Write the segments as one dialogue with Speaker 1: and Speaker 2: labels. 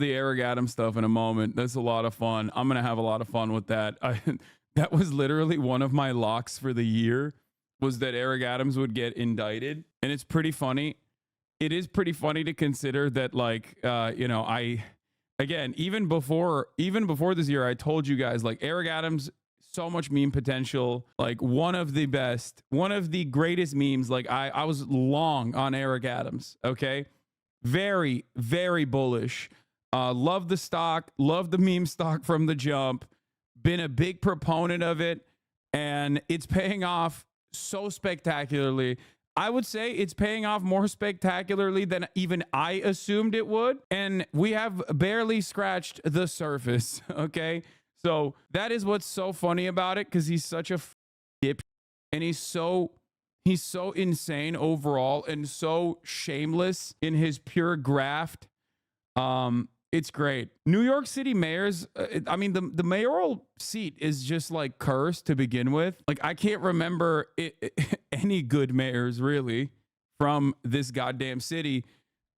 Speaker 1: the Eric Adams stuff in a moment. That's a lot of fun. I'm going to have a lot of fun with that. That was literally one of my locks for the year, was that Eric Adams would get indicted. And it's pretty funny. It is pretty funny to consider that, like, again, even before this year, I told you guys, like, Eric Adams, so much meme potential, like one of the best, one of the greatest memes. Like I was long on Eric Adams. Okay. Very, very bullish. Love the stock, love the meme stock from the jump, been a big proponent of it, and it's paying off so spectacularly. I would say it's paying off more spectacularly than even I assumed it would. And we have barely scratched the surface. Okay. So that is what's so funny about it, because he's such a dip, and he's so insane overall and so shameless in his pure graft. It's great. New York City mayors, I mean, the mayoral seat is just like cursed to begin with. Like, I can't remember any good mayors really from this goddamn city.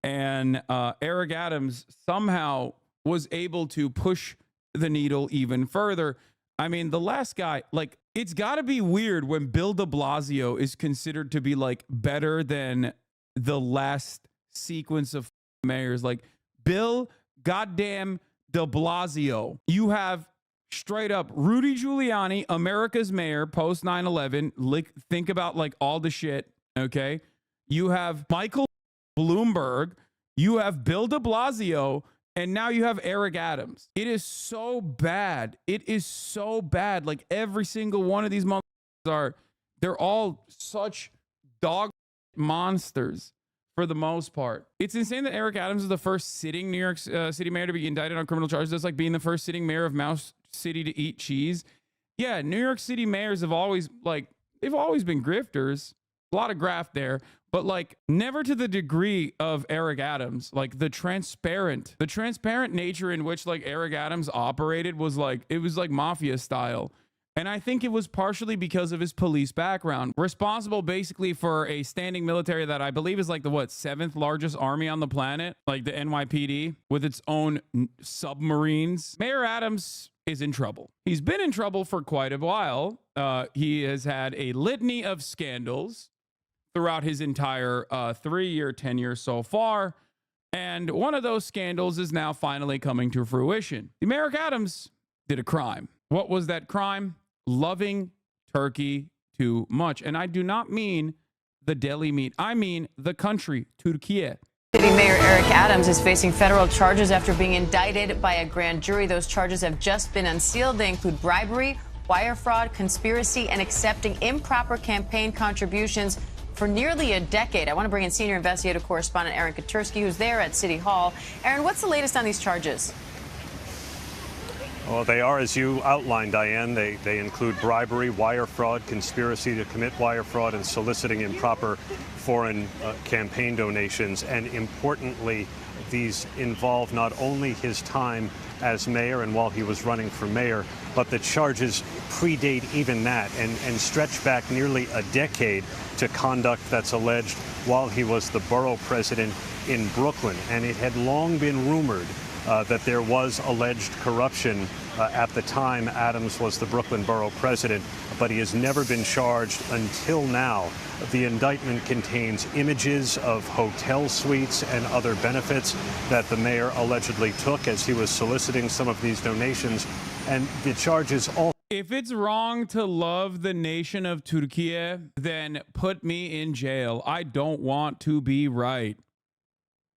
Speaker 1: And Eric Adams somehow was able to push the needle even further. I mean, the last guy, like, it's got to be weird when Bill de Blasio is considered to be like better than the last sequence of mayors. Like, Bill goddamn de Blasio. You have straight up Rudy Giuliani, America's mayor, post 9/11. Like, think about like all the shit. Okay. You have Michael Bloomberg. You have Bill de Blasio. And now you have Eric Adams. It is so bad. It is so bad. Like, every single one of these motherfuckers they're all such dog monsters for the most part. It's insane that Eric Adams is the first sitting New York City mayor to be indicted on criminal charges. That's like being the first sitting mayor of Mouse City to eat cheese. Yeah, New York City mayors have always, like, they've always been grifters. A lot of graft there, but like never to the degree of Eric Adams. Like, the transparent nature in which like Eric Adams operated was like, it was like mafia style. And I think it was partially because of his police background, responsible basically for a standing military that I believe is like the 7th largest army on the planet, like the NYPD, with its own submarines. Mayor Adams is in trouble. He's been in trouble for quite a while. He has had a litany of scandals throughout his entire 3-year tenure so far. And one of those scandals is now finally coming to fruition. Eric Adams did a crime. What was that crime? Loving turkey too much. And I do not mean the deli meat. I mean the country, Turkey.
Speaker 2: City Mayor Eric Adams is facing federal charges after being indicted by a grand jury. Those charges have just been unsealed. They include bribery, wire fraud, conspiracy, and accepting improper campaign contributions for nearly a decade. I want to bring in senior investigative correspondent Aaron Katursky, who's there at City Hall. Aaron, what's the latest on these charges?
Speaker 3: Well, they are, as you outlined, Diane. They include bribery, wire fraud, conspiracy to commit wire fraud, and soliciting improper foreign campaign donations. And importantly, these involve not only his time as mayor and while he was running for mayor, but the charges predate even that and stretch back nearly a decade to conduct that's alleged while he was the borough president in Brooklyn. And it had long been rumored that there was alleged corruption at the time Adams was the Brooklyn borough president, but he has never been charged until now. The indictment contains images of hotel suites and other benefits that the mayor allegedly took as he was soliciting some of these donations. And the charges all.
Speaker 1: If it's wrong to love the nation of Turkey, then put me in jail. I don't want to be right.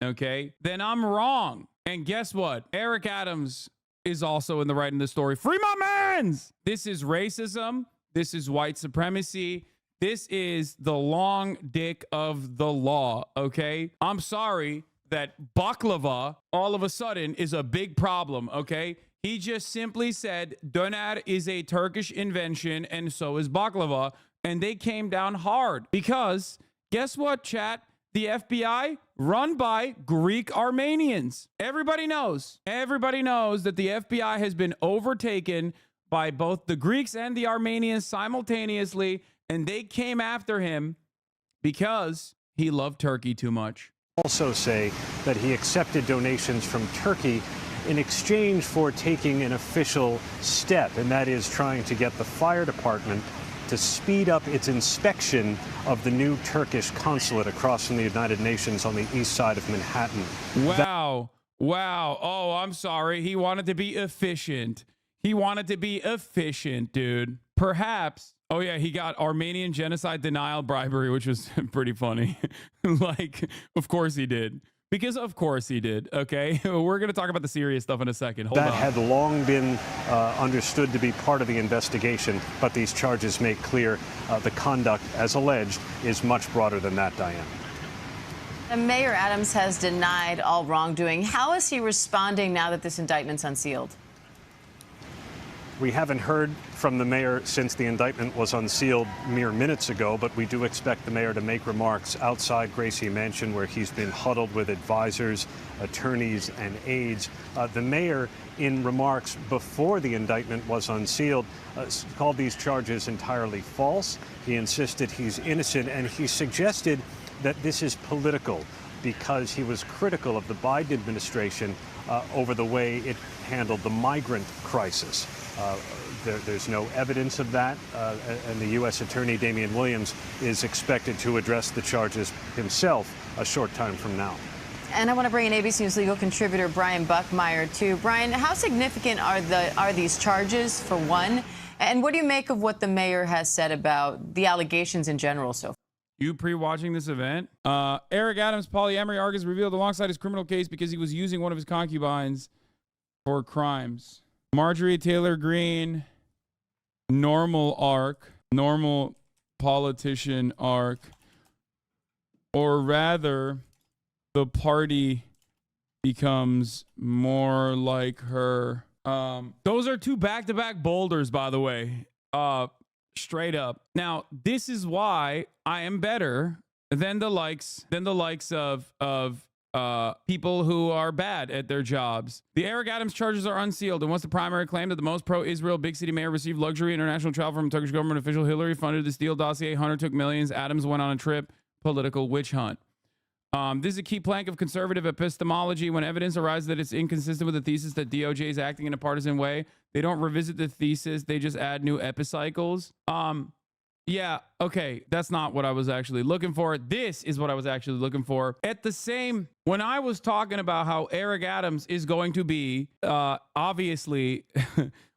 Speaker 1: Okay? Then I'm wrong. And guess what? Eric Adams is also in the right in the story. Free my mans! This is racism. This is white supremacy. This is the long dick of the law, okay? I'm sorry that baklava all of a sudden is a big problem, okay? He just simply said döner is a Turkish invention and so is baklava. And they came down hard because guess what, chat? The FBI run by Greek Armenians. Everybody knows that the FBI has been overtaken by both the Greeks and the Armenians simultaneously, and they came after him because he loved turkey too much.
Speaker 3: also say that he accepted donations from Turkey in exchange for taking an official step, and that is trying to get the fire department to speed up its inspection of the new Turkish consulate across from the United Nations on the east side of Manhattan.
Speaker 1: Wow. Wow. Oh, I'm sorry. He wanted to be efficient. He wanted to be efficient, dude. Perhaps. Oh, yeah. He got Armenian genocide denial bribery, which was pretty funny. Like, of course he did. Because of course he did. Okay. We're going to talk about the serious stuff in a second. Hold on.
Speaker 3: That had long been understood to be part of the investigation, but these charges make clear the conduct, as alleged, is much broader than that, Diane.
Speaker 2: Mayor Adams has denied all wrongdoing. How is he responding now that this indictment's unsealed?
Speaker 3: We haven't heard from the mayor since the indictment was unsealed mere minutes ago, but we do expect the mayor to make remarks outside Gracie Mansion, where he's been huddled with advisors, attorneys, and aides. The mayor, in remarks before the indictment was unsealed, called these charges entirely false. He insisted he's innocent, and he suggested that this is political because he was critical of the Biden administration over the way it handled the migrant crisis. There's no evidence of that, and the U.S. Attorney Damian Williams is expected to address the charges himself a short time from now.
Speaker 2: And I want to bring in ABC News legal contributor Brian Buckmeyer too. Brian, how significant are these charges, for one? And what do you make of what the mayor has said about the allegations in general so far?
Speaker 1: You pre-watching this event? Eric Adams' polyamory arc is revealed alongside his criminal case because he was using one of his concubines for crimes. Marjorie Taylor Greene, normal arc, normal politician arc, or rather, the party becomes more like her. Those are two back-to-back boulders, by the way. Straight up. Now, this is why I am better than the likes of people who are bad at their jobs. The Eric Adams charges are unsealed, and once the primary claim that the most pro-Israel big city mayor received luxury international travel from Turkish government official, Hillary funded the Steele dossier, Hunter took millions, Adams went on a trip, political witch hunt. This is a key plank of conservative epistemology. When evidence arises that it's inconsistent with the thesis that DOJ is acting in a partisan way, they don't revisit the thesis, they just add new epicycles. Yeah, okay, that's not what I was actually looking for. This is what I was actually looking for. When I was talking about how Eric Adams is going to be, obviously,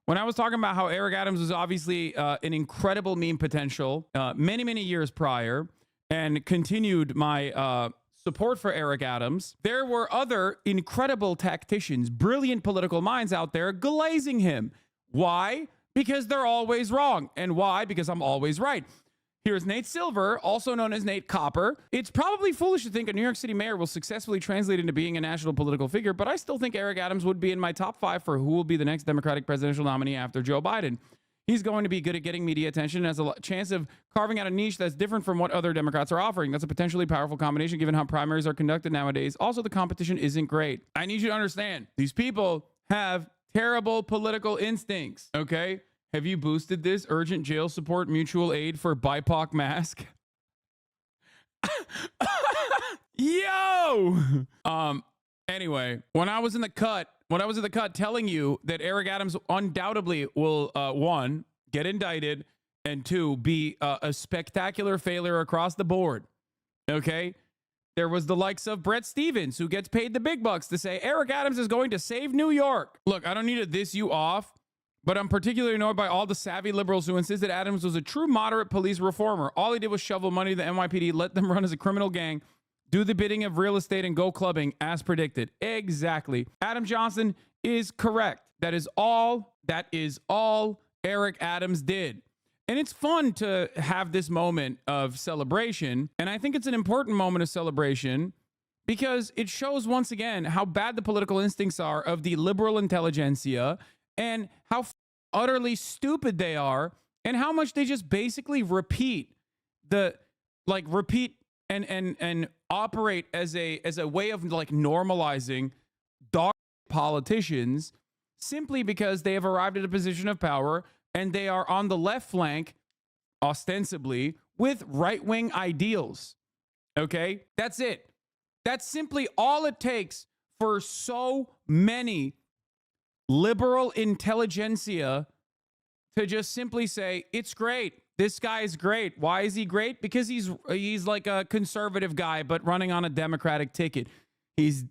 Speaker 1: when I was talking about how Eric Adams was obviously an incredible meme potential many, many years prior, and continued my support for Eric Adams, there were other incredible tacticians, brilliant political minds out there glazing him. Why? Because they're always wrong. And why? Because I'm always right. Here's Nate Silver, also known as Nate Copper. It's probably foolish to think a New York City mayor will successfully translate into being a national political figure, but I still think Eric Adams would be in my top 5 for who will be the next Democratic presidential nominee after Joe Biden. He's going to be good at getting media attention and has a chance of carving out a niche that's different from what other Democrats are offering. That's a potentially powerful combination given how primaries are conducted nowadays. Also, the competition isn't great. I need you to understand, these people have terrible political instincts, okay? Have you boosted this? Urgent jail support mutual aid for BIPOC mask? Yo! Anyway, when I was in the cut telling you that Eric Adams undoubtedly will, 1, get indicted, and 2, be a spectacular failure across the board, okay? There was the likes of Brett Stevens, who gets paid the big bucks to say Eric Adams is going to save New York. Look, I don't need to diss you off, but I'm particularly annoyed by all the savvy liberals who insist that Adams was a true moderate police reformer. All he did was shovel money to the NYPD, let them run as a criminal gang, do the bidding of real estate, and go clubbing as predicted. Exactly. Adam Johnson is correct. That is all Eric Adams did. And it's fun to have this moment of celebration. And I think it's an important moment of celebration because it shows once again how bad the political instincts are of the liberal intelligentsia and how utterly stupid they are and how much they just basically repeat and operate as a way of like normalizing dog politicians simply because they have arrived at a position of power and they are on the left flank, ostensibly, with right-wing ideals. Okay? That's it. That's simply all it takes for so many liberal intelligentsia to just simply say, it's great. This guy is great. Why is he great? Because he's like a conservative guy, but running on a Democratic ticket. He's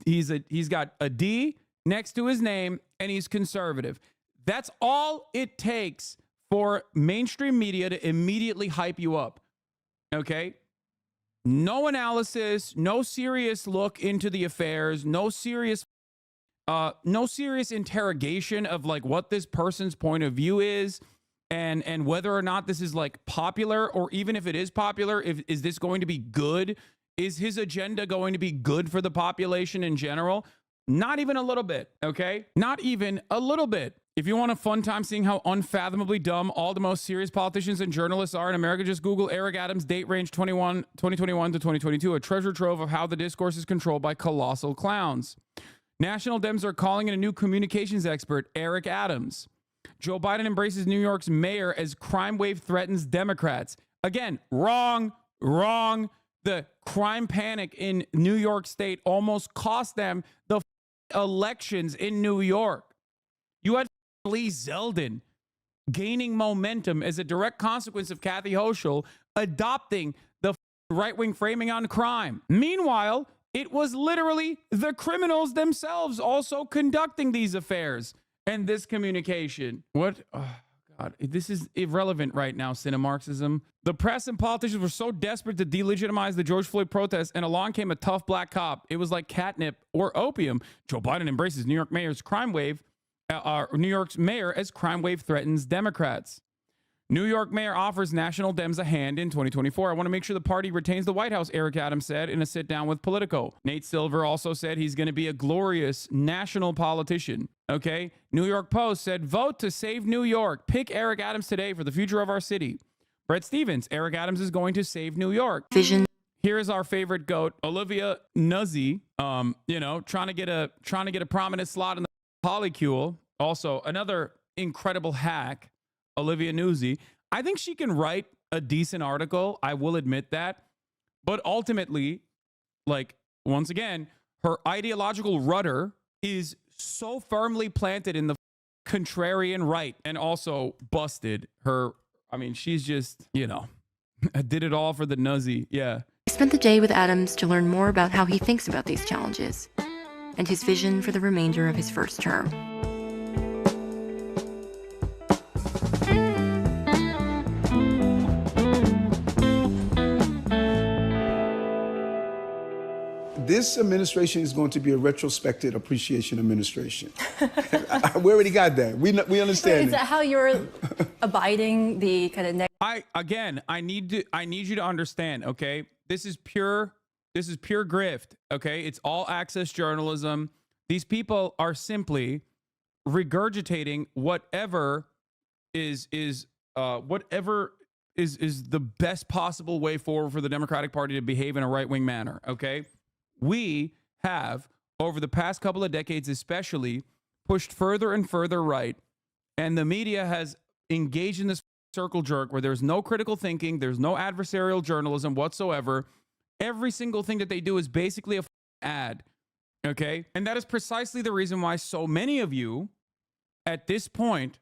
Speaker 1: got a D next to his name, and he's conservative. That's all it takes for mainstream media to immediately hype you up. Okay? No analysis, no serious look into the affairs, no serious interrogation of like what this person's point of view is, and whether or not this is like popular, or even if it is popular, is this going to be good? Is his agenda going to be good for the population in general? Not even a little bit, okay? Not even a little bit. If you want a fun time seeing how unfathomably dumb all the most serious politicians and journalists are in America, just Google Eric Adams date range 2021 to 2022, a treasure trove of how the discourse is controlled by colossal clowns. National Dems are calling in a new communications expert, Eric Adams. Joe Biden embraces New York's mayor as crime wave threatens Democrats. Again, wrong. The crime panic in New York State almost cost them the elections in New York. You had Lee Zeldin gaining momentum as a direct consequence of Kathy Hochul adopting the right-wing framing on crime. Meanwhile, it was literally the criminals themselves also conducting these affairs and this communication. What? Oh, God, this is irrelevant right now, Cinemarxism. The press and politicians were so desperate to delegitimize the George Floyd protests, and along came a tough black cop. It was like catnip or opium. Joe Biden embraces New York mayor's crime wave. New York's mayor as crime wave threatens Democrats. New York mayor offers National Dems a hand in 2024. I want to make sure the party retains the White House, Eric Adams said in a sit-down with Politico. Nate Silver also said he's going to be a glorious national politician. Okay? New York Post said, vote to save New York. Pick Eric Adams today for the future of our city. Brett Stevens, Eric Adams is going to save New York.
Speaker 4: Vision.
Speaker 1: Here is our favorite goat, Olivia Nuzzi, trying to get a prominent slot in the polycule. Also, another incredible hack, Olivia Nuzzi. I think she can write a decent article. I will admit that. But ultimately, like, once again, her ideological rudder is so firmly planted in the contrarian right, and also busted her. I mean, she's just, I did it all for the Nuzzi. Yeah.
Speaker 4: I spent the day with Adams to learn more about how he thinks about these challenges and his vision for the remainder of his first term.
Speaker 5: This administration is going to be a retrospective appreciation administration. We already got that. We understand.
Speaker 6: Is that how you're abiding the kind of
Speaker 1: I need you to understand, okay? This is pure grift, okay? It's all access journalism. These people are simply regurgitating whatever is the best possible way forward for the Democratic Party to behave in a right-wing manner, okay? We have, over the past couple of decades especially, pushed further and further right, and the media has engaged in this circle jerk where there's no critical thinking, there's no adversarial journalism whatsoever. Every single thing that they do is basically a ad, okay? And that is precisely the reason why so many of you, at this point,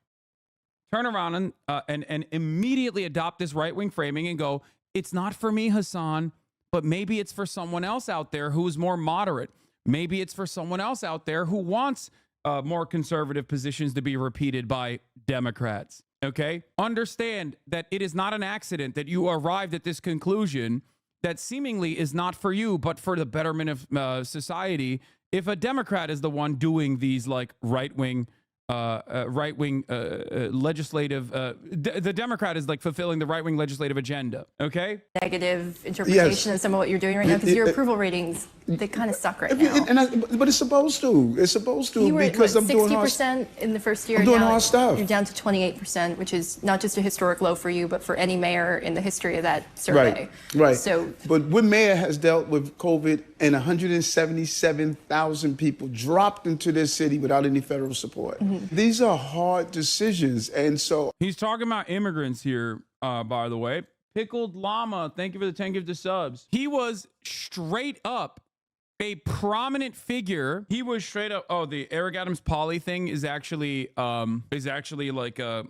Speaker 1: turn around and immediately adopt this right-wing framing and go, it's not for me, Hasan. But maybe it's for someone else out there who's more moderate. Maybe it's for someone else out there who wants more conservative positions to be repeated by Democrats. Okay? Understand that it is not an accident that you arrived at this conclusion that seemingly is not for you, but for the betterment of society. If a Democrat is the one doing these like right-wing legislative, the Democrat is like fulfilling the right-wing legislative agenda. Okay.
Speaker 6: negative interpretation of some of what you're doing right now, because your approval ratings, they kind of suck right now.
Speaker 5: But it's supposed to. It's supposed to,
Speaker 6: You were
Speaker 5: because
Speaker 6: at,
Speaker 5: I'm
Speaker 6: what,
Speaker 5: doing hard
Speaker 6: 60% in the first year.
Speaker 5: I'm doing
Speaker 6: now
Speaker 5: hard stuff.
Speaker 6: You're down to 28%, which is not just a historic low for you, but for any mayor in the history of that survey.
Speaker 5: Right.
Speaker 6: So,
Speaker 5: but what mayor has dealt with COVID, and 177,000 people dropped into this city without any federal support. These are hard decisions, and so
Speaker 1: he's talking about immigrants here. By the way, Pickled Llama, thank you for the 10 gifted subs. He was straight up a prominent figure. He was straight up. Oh, the Eric Adams Poly thing is actually like a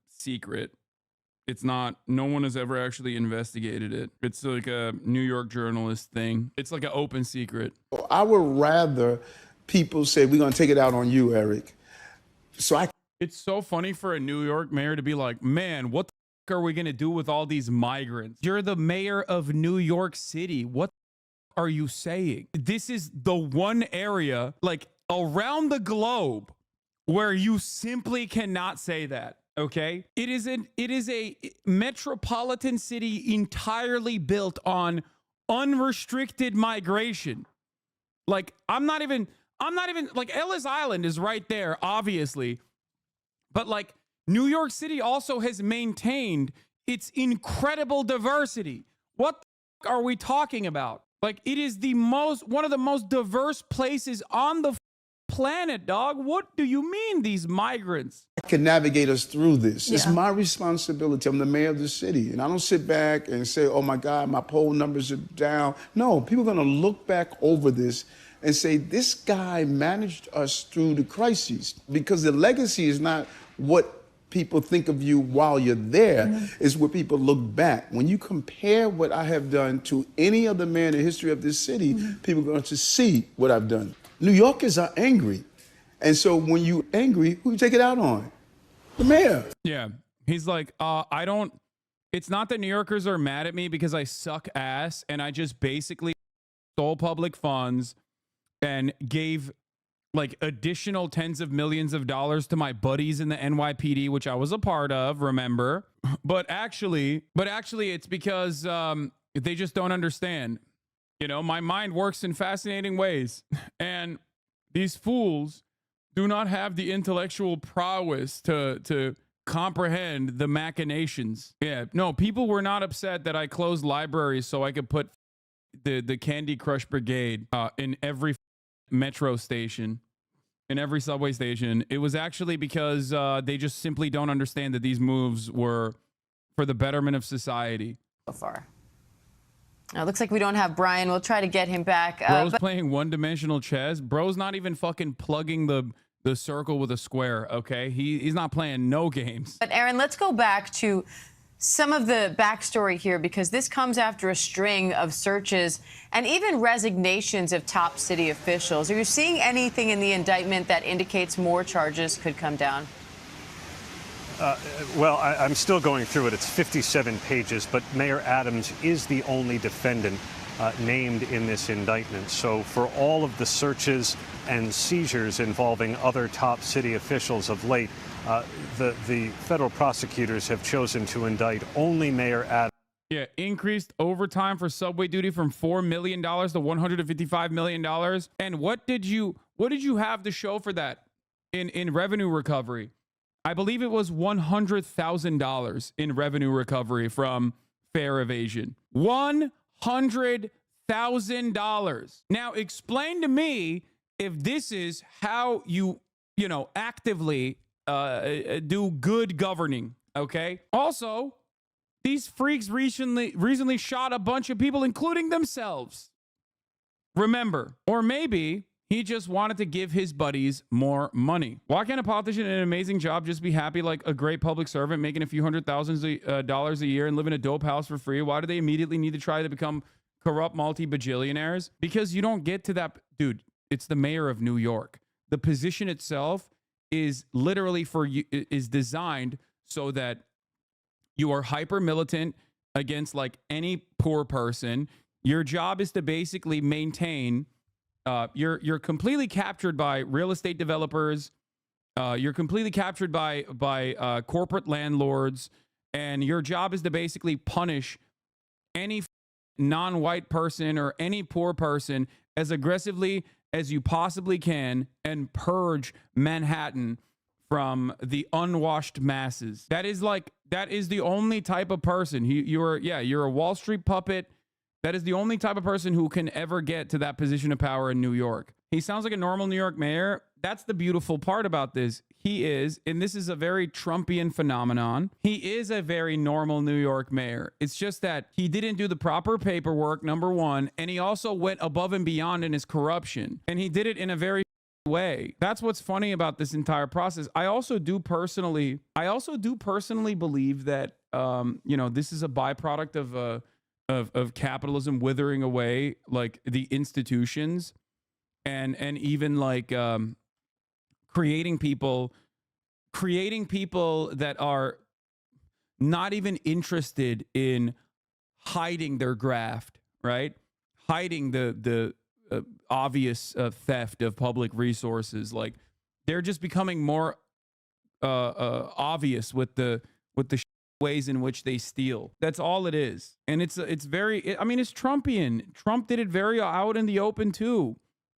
Speaker 1: secret. It's not. No one has ever actually investigated it. It's like a New York journalist thing. It's like an open secret.
Speaker 5: I would rather people say, we're going to take it out on you, Eric.
Speaker 1: It's so funny for a New York mayor to be like, man, what the f- are we going to do with all these migrants? You're the mayor of New York City. What the f- are you saying? This is the one area like around the globe where you simply cannot say that. Okay. It is a metropolitan city entirely built on unrestricted migration. Like, I'm not even like Ellis Island is right there, obviously. But like New York City also has maintained its incredible diversity. What the f- are we talking about? Like, it is one of the most diverse places on the planet, dog. What do you mean, these migrants?
Speaker 5: Can navigate us through this.
Speaker 6: Yeah.
Speaker 5: It's my responsibility. I'm the mayor of the city. And I don't sit back and say, oh my God, my poll numbers are down. No, people are going to look back over this and say, this guy managed us through the crises, because the legacy is not what people think of you while you're there, it's what people look back. When you compare what I have done to any other mayor in the history of this city, people are going to see what I've done. New Yorkers are angry. And so when you're angry, who you take it out on? The mayor.
Speaker 1: Yeah. He's like, it's not that New Yorkers are mad at me because I suck ass and I just basically stole public funds and gave like additional tens of millions of dollars to my buddies in the NYPD, which I was a part of, remember? But actually it's because they just don't understand. You know, my mind works in fascinating ways. And these fools do not have the intellectual prowess to comprehend the machinations. Yeah, no, people were not upset that I closed libraries so I could put the Candy Crush Brigade in every metro station, in every subway station. It was actually because they just simply don't understand that these moves were for the betterment of society.
Speaker 2: So far. It looks like we don't have Brian. We'll try to get him back.
Speaker 1: Bro's playing one-dimensional chess. Bro's not even fucking plugging the circle with a square, okay? He's not playing no games.
Speaker 2: But Aaron, let's go back to some of the backstory here, because this comes after a string of searches and even resignations of top city officials. Are you seeing anything in the indictment that indicates more charges could come down?
Speaker 3: Well, I'm still going through it. It's 57 pages, but Mayor Adams is the only defendant named in this indictment. So for all of the searches and seizures involving other top city officials of late, the federal prosecutors have chosen to indict only Mayor Adams.
Speaker 1: Yeah, increased overtime for subway duty from $4 million to $155 million. And what did you have to show for that in revenue recovery? I believe it was $100,000 in revenue recovery from fare evasion. $100,000. Now explain to me if this is how you actively do good governing, okay? Also, these freaks recently shot a bunch of people, including themselves. Remember, or maybe he just wanted to give his buddies more money. Why can't a politician in an amazing job just be happy like a great public servant making a few $100,000 a year and live in a dope house for free? Why do they immediately need to try to become corrupt multi-bajillionaires? Because you don't get to that. Dude, it's the mayor of New York. The position itself is literally is designed so that you are hyper militant against like any poor person. Your job is to basically maintain. You're completely captured by real estate developers. You're completely captured by corporate landlords, and your job is to basically punish any non-white person or any poor person as aggressively as you possibly can and purge Manhattan from the unwashed masses. That is the only type of person. You're a Wall Street puppet. That is the only type of person who can ever get to that position of power in New York. He sounds like a normal New York mayor, that's the beautiful part about this. He is, and this is a very Trumpian phenomenon, he is a very normal New York mayor. It's just that he didn't do the proper paperwork, number one, and he also went above and beyond in his corruption. And he did it in a very way. That's what's funny about this entire process. I also do personally believe that this is a byproduct of capitalism withering away like the institutions and even like creating people that are not even interested in hiding their graft, right? Hiding the obvious theft of public resources. Like they're just becoming more obvious with the ways in which they steal. That's all it is. And it's very, I mean, it's Trumpian. Trump did it very out in the open too.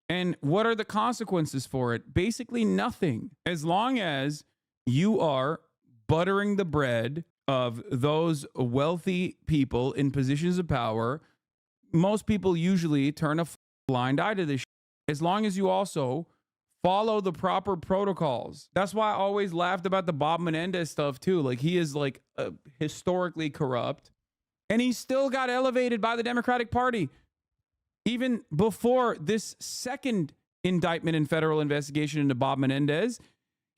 Speaker 1: And what are the consequences for it? Basically nothing. As long as you are buttering the bread of those wealthy people in positions of power, most people usually turn a blind eye to this. As long as you also follow the proper protocols. That's why I always laughed about the Bob Menendez stuff too. Like he is like historically corrupt, and he still got elevated by the Democratic Party. Even before this second indictment and federal investigation into Bob Menendez,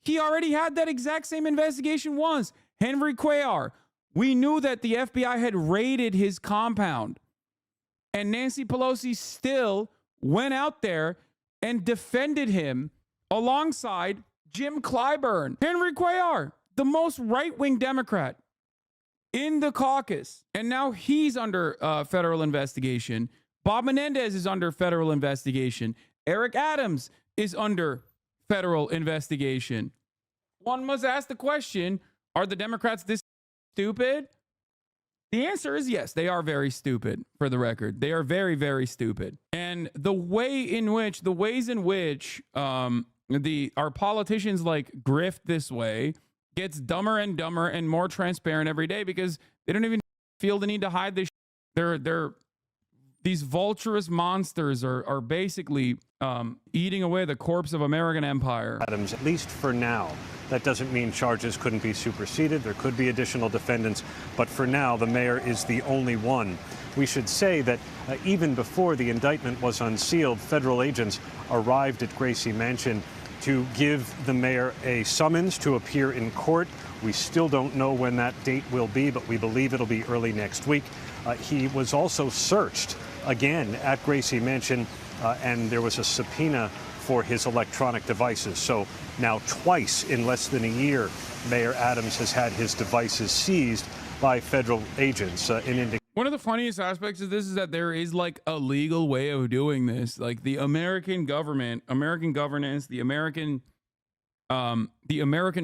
Speaker 1: he already had that exact same investigation once. Henry Cuellar, we knew that the FBI had raided his compound, and Nancy Pelosi still went out there and defended him alongside Jim Clyburn. Henry Cuellar, the most right-wing Democrat in the caucus, and now he's under federal investigation. Bob Menendez is under federal investigation. Eric Adams is under federal investigation. One must ask the question, are the Democrats this stupid? The answer is yes, they are very stupid, for the record. They are very, very stupid. And the ways in which our politicians like grift this way gets dumber and dumber and more transparent every day because they don't even feel the need to hide this. These vulturous monsters are basically eating away the corpse of American empire.
Speaker 3: Adams, at least for now. That doesn't mean charges couldn't be superseded. There could be additional defendants. But for now, the mayor is the only one. We should say that even before the indictment was unsealed, federal agents arrived at Gracie Mansion to give the mayor a summons to appear in court. We still don't know when that date will be, but we believe it'll be early next week. He was also searched again at Gracie Mansion, and there was a subpoena for his electronic devices. So now twice in less than a year, Mayor Adams has had his devices seized by federal agents.
Speaker 1: One of the funniest aspects of this is that there is like a legal way of doing this. Like the American government, American governance, the American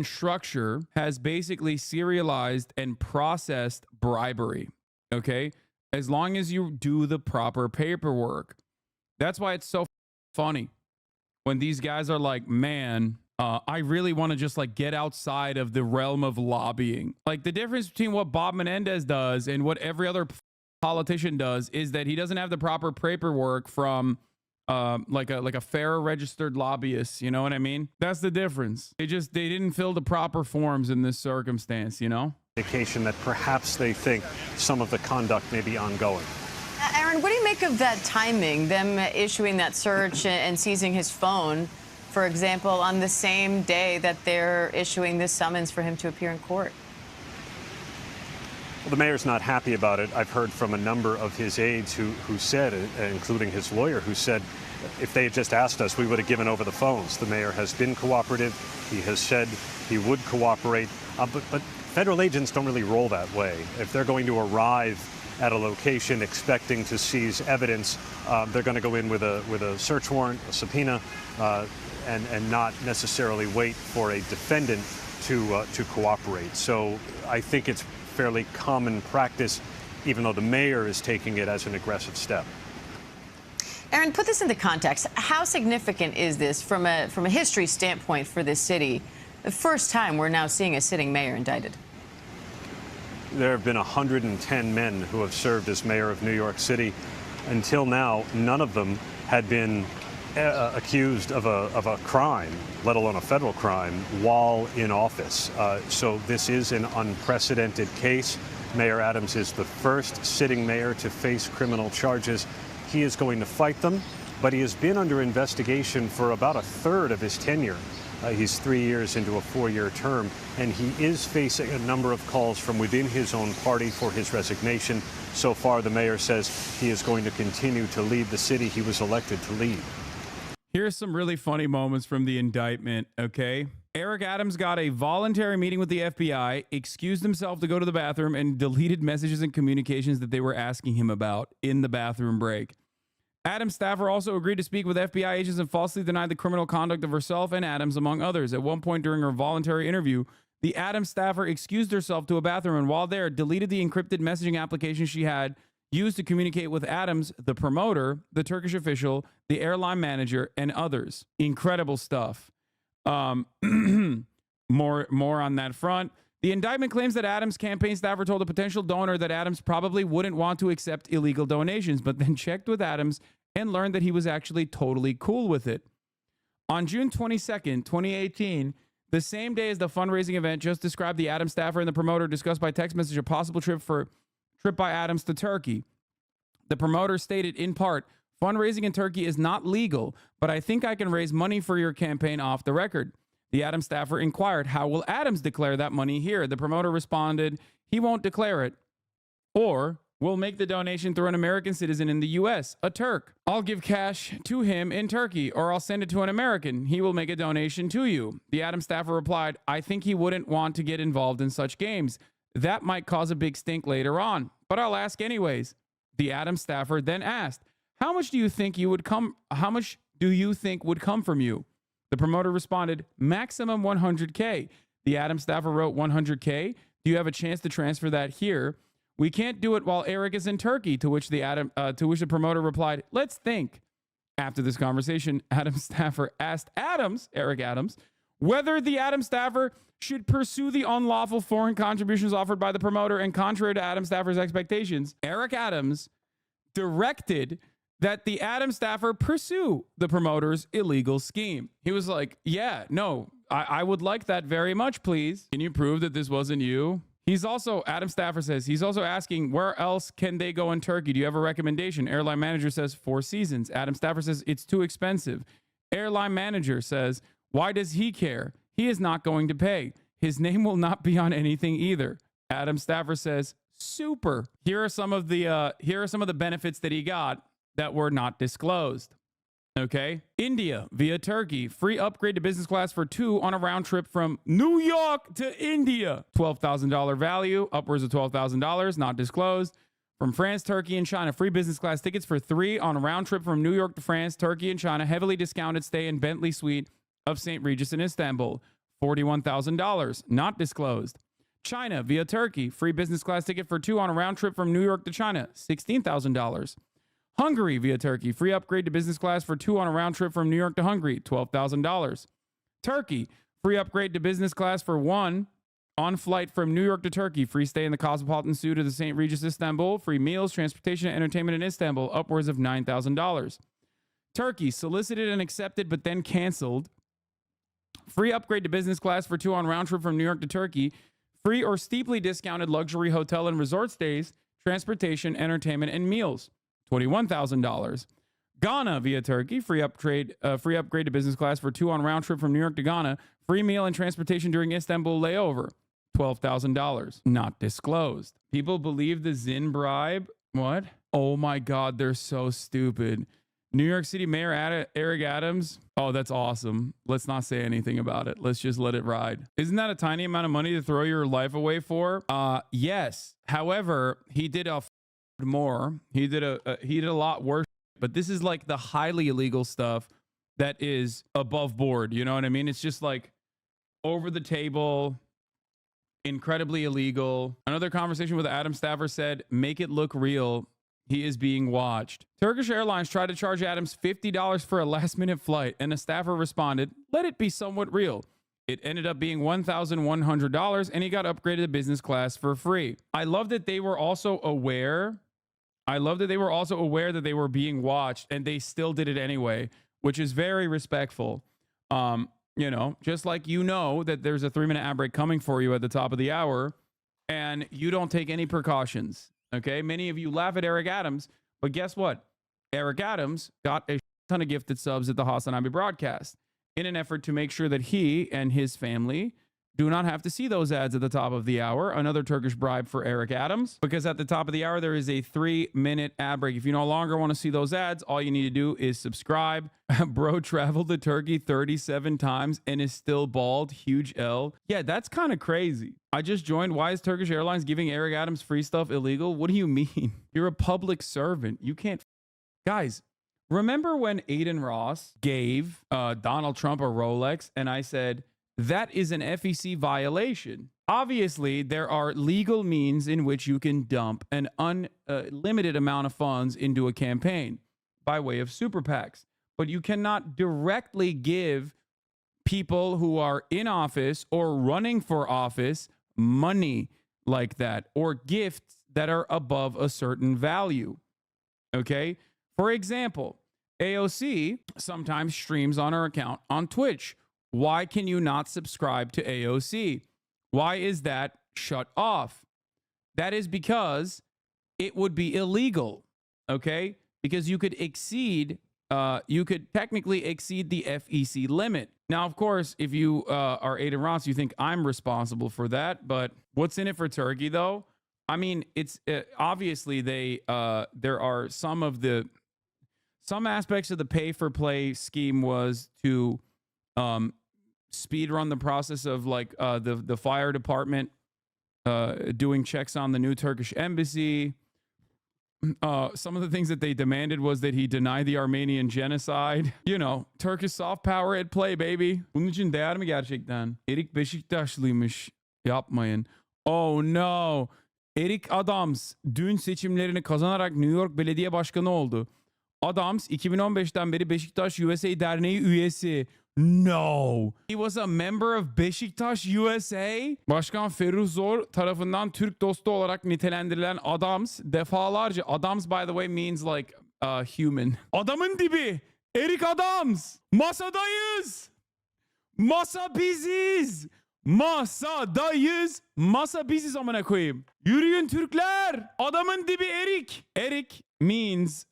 Speaker 1: structure has basically serialized and processed bribery. Okay, as long as you do the proper paperwork. That's why it's so funny when these guys are like, man, I really want to just like get outside of the realm of lobbying. Like the difference between what Bob Menendez does and what every other politician does is that he doesn't have the proper paperwork from like a fair registered lobbyist. You know what I mean? That's the difference. They didn't fill the proper forms in this circumstance, you know?
Speaker 3: Indication that perhaps they think some of the conduct may be ongoing.
Speaker 2: Aaron, what do you make of that timing, them issuing that search and seizing his phone, for example, on the same day that they're issuing this summons for him to appear in court?
Speaker 3: Well, the mayor's not happy about it. I've heard from a number of his aides who said, including his lawyer, who said, if they had just asked us, we would have given over the phones. The mayor has been cooperative. He has said he would cooperate. But federal agents don't really roll that way. If they're going to arrive at a location expecting to seize evidence, they're going to go in with a search warrant, a subpoena, and not necessarily wait for a defendant to cooperate. So I think it's fairly common practice, even though the mayor is taking it as an aggressive step.
Speaker 2: Aaron, put this into context. How significant is this from a history standpoint for this city? The first time we're now seeing a sitting mayor indicted.
Speaker 3: There have been 110 men who have served as mayor of New York City. Until now, none of them had been accused of a crime, let alone a federal crime, while in office. So this is an unprecedented case. Mayor Adams is the first sitting mayor to face criminal charges. He is going to fight them, but he has been under investigation for about a third of his tenure. He's 3 years into a 4-year term, and he is facing a number of calls from within his own party for his resignation. So far, the mayor says he is going to continue to lead the city he was elected to lead.
Speaker 1: Here's some really funny moments from the indictment, okay? Eric Adams got a voluntary meeting with the FBI, excused himself to go to the bathroom, and deleted messages and communications that they were asking him about in the bathroom break. Adams' staffer also agreed to speak with FBI agents and falsely denied the criminal conduct of herself and Adams, among others. At one point during her voluntary interview, the Adams staffer excused herself to a bathroom and while there, deleted the encrypted messaging application she had used to communicate with Adams, the promoter, the Turkish official, the airline manager, and others. Incredible stuff. More on that front. The indictment claims that Adams' campaign staffer told a potential donor that Adams probably wouldn't want to accept illegal donations, but then checked with Adams and learned that he was actually totally cool with it. On June 22nd, 2018, the same day as the fundraising event just described, the Adams staffer and the promoter discussed by text message a possible trip by Adams to Turkey. The promoter stated in part, "Fundraising in Turkey is not legal, but I think I can raise money for your campaign off the record." The Adams staffer inquired, "How will Adams declare that money here?" The promoter responded, "He won't declare it. Or we'll make the donation through an American citizen in the U.S., a Turk. I'll give cash to him in Turkey, or I'll send it to an American. He will make a donation to you." The Adams staffer replied, "I think he wouldn't want to get involved in such games. That might cause a big stink later on, but I'll ask anyways." The Adams staffer then asked, How much do you think would come from you?" The promoter responded, "Maximum 100K. The Adams staffer wrote 100K. "Do you have a chance to transfer that here?" "We can't do it while Eric is in Turkey," to which the promoter replied, "Let's think." After this conversation, Adams staffer asked Eric Adams, whether the Adams staffer should pursue the unlawful foreign contributions offered by the promoter, and contrary to Adams staffer's expectations, Eric Adams directed that the Adams staffer pursue the promoter's illegal scheme. He was like, "Yeah, no, I would like that very much, please. Can you prove that this wasn't you?" Adams staffer says, he's also asking, "Where else can they go in Turkey? Do you have a recommendation?" Airline manager says, "Four Seasons." Adams staffer says, "It's too expensive." Airline manager says, "Why does he care? He is not going to pay. His name will not be on anything either." Adams staffer says, "Super." Here are some of the benefits that he got that were not disclosed. Okay. India via Turkey. Free upgrade to business class for 2 on a round trip from New York to India. $12,000 value, upwards of $12,000, not disclosed. From France, Turkey, and China. Free business class tickets for 3 on a round trip from New York to France, Turkey, and China. Heavily discounted stay in Bentley Suite of St. Regis in Istanbul. $41,000, not disclosed. China via Turkey. Free business class ticket for 2 on a round trip from New York to China. $16,000. Hungary via Turkey. Free upgrade to business class for 2 on a round trip from New York to Hungary. $12,000. Turkey. Free upgrade to business class for 1 on flight from New York to Turkey. Free stay in the Cosmopolitan Suite of the St. Regis Istanbul. Free meals, transportation, and entertainment in Istanbul. Upwards of $9,000. Turkey. Solicited and accepted but then canceled. Free upgrade to business class for 2 on round trip from New York to Turkey. Free or steeply discounted luxury hotel and resort stays, transportation, entertainment, and meals. $21,000. Ghana via Turkey. Free upgrade to business class for 2 on round trip from New York to Ghana. Free meal and transportation during Istanbul layover. $12,000. Not disclosed. People believe the Zin bribe. What? Oh my God, they're so stupid. New York City Mayor Eric Adams. Oh, that's awesome. Let's not say anything about it. Let's just let it ride. Isn't that a tiny amount of money to throw your life away for? Yes. However, he did more. He did a lot worse. But this is like the highly illegal stuff that is above board. You know what I mean? It's just like over the table, incredibly illegal. Another conversation with Adam staffer said, "Make it look real. He is being watched." Turkish Airlines tried to charge Adams $50 for a last-minute flight, and a staffer responded, "Let it be somewhat real." It ended up being $1,100, and he got upgraded to business class for free. I love that they were also aware that they were being watched, and they still did it anyway. which is very respectful. Just like that there's a 3-minute ad break coming for you at the top of the hour, and you don't take any precautions. Okay, many of you laugh at Eric Adams, but guess what? Eric Adams got a ton of gifted subs at the HasanAbi broadcast in an effort to make sure that he and his family do not have to see those ads at the top of the hour. Another Turkish bribe for Eric Adams, because at the top of the hour, there is a 3-minute ad break. If you no longer want to see those ads, all you need to do is subscribe. Bro traveled to Turkey 37 times and is still bald. Huge L. Yeah, that's kind of crazy. I just joined. Why is Turkish Airlines giving Eric Adams free stuff illegal? What do you mean? You're a public servant. You can't. Guys, remember when Aiden Ross gave Donald Trump a Rolex and I said, that is an FEC violation. Obviously, there are legal means in which you can dump an unlimited amount of funds into a campaign by way of super PACs. But you cannot directly give people who are in office or running for office money like that, or gifts that are above a certain value. Okay? For example, AOC sometimes streams on her account on Twitch. Why can you not subscribe to AOC? Why is that shut off? That is because it would be illegal, okay? Because you could technically exceed the FEC limit. Now, of course, if you are Aiden Ross, you think I'm responsible for that, but what's in it for Turkey, though? I mean, it's obviously there are some aspects of the pay-for-play scheme was to speed run the process of like the fire department doing checks on the new Turkish embassy. Some of the things that they demanded was that he deny the Armenian genocide. Turkish soft power at play, baby. Bunun için değer mi gerçekten? Erik Beşiktaşlıymış. Yapmayın. Oh no. Eric Adams dün seçimlerini kazanarak New York Belediye Başkanı oldu. Adams 2015'ten beri Beşiktaş USA Derneği üyesi. No. He was a member of Beşiktaş USA. Başkan Ferruh Zor tarafından Türk dostu olarak nitelendirilen Adams defalarca, Adams by the way means like human. Adamın dibi. Eric Adams. Masadayız. Masa biziz. Masadayız. Masa biziz amına koyayım. Yürüyün Türkler. Adamın dibi Erik. Eric means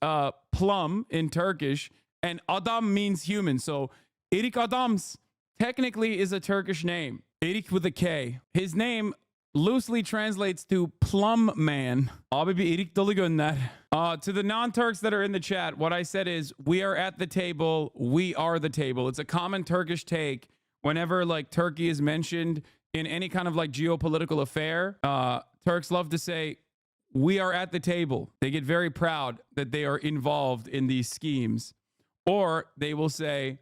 Speaker 1: plum in Turkish, and Adam means human. So Erik Adams technically is a Turkish name. Erik with a K. His name loosely translates to plum man. Abi bir erik dalı gönder. To the non-Turks that are in the chat, what I said is, we are at the table. We are the table. It's a common Turkish take whenever like Turkey is mentioned in any kind of like geopolitical affair. Turks love to say, we are at the table. They get very proud that they are involved in these schemes. Or they will say,